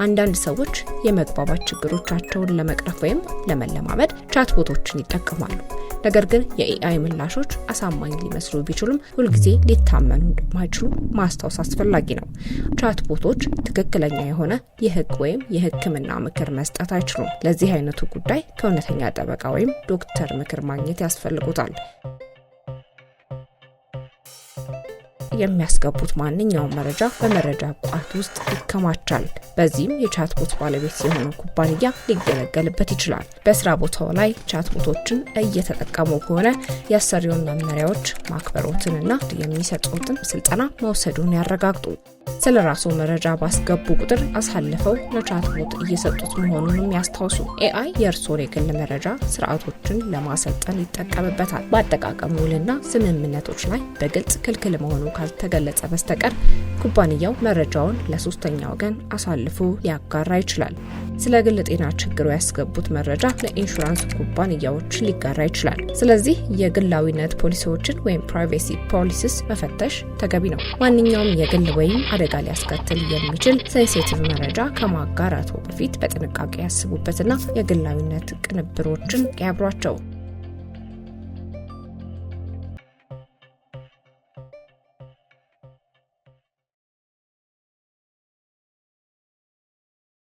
አንዳንድ ሰዎች የመግባባት ችግሮቻቸውን ለመቅረፍ ወይም ለመለማመድ ቻትቦቶችን ይጠቀማሉ። ነገር ግን የኤአይ ምላሾች አሳማኝ ሊመስሉ ቢችሉም ሁልጊዜ ሊታመኑ እንደማይችሉ ማስታወስ አስፈላጊ ነው። ቻትቦቶች ትክክለኛ የሆነ የህግ ወይም የህክምና ምክር መስጠት አይችሉም። ለዚህ አይነቱ ጉዳይ ከእውነተኛ ጠበቃ ወይም ዶክተር ምክር ማግኘት ያስፈልጉታል። የሚያስገቡት ማንኛውም መረጃ በመረጃ ቋት ውስጥ ይከማቻል። በዚህም የቻትቦት ባለቤት የሆነ ኩባንያ ሊገለገልበት ይችላል። በስራ ቦታው ላይ ቻትቦቶችን እየተጠቀሙ ከሆነ የአሰሪውን መመሪያዎች ማክበሮትንና የሚሰጡትን ስልጠና መውሰዱን ያረጋግጡ። ስለራሱ መረጃ ባስገቡ ቁጥር አሳልፈው ለቻትቦት እየሰጡት መሆኑንም ያስታውሱ። ኤአይ የእርስዎን የግል መረጃ ስርዓቶችን ለማሰልጠን ይጠቀምበታል። በአጠቃቀም ውልና ስምምነቶች ላይ በግልጽ ክልክል መሆኑ ካልተገለጸ በስተቀር ኩባንያው መረጃውን ለሶስተኛ ወገን አሳልፎ ሊያጋራ ይችላል። ስለ ግል ጤና ችግሩ ያስገቡት መረጃ ለኢንሹራንስ ኩባንያዎች ሊጋራ ይችላል። ስለዚህ የግላዊነት ፖሊሲዎችን ወይም ፕራይቬሲ ፖሊሲስ መፈተሽ ተገቢ ነው። ማንኛውም የግል ወይም አደጋ ሊያስከትል የሚችል ሴንሲቲቭ መረጃ ከማጋራቱ በፊት በጥንቃቄ ያስቡበትና የግላዊነት ቅንብሮችን ያብሯቸው።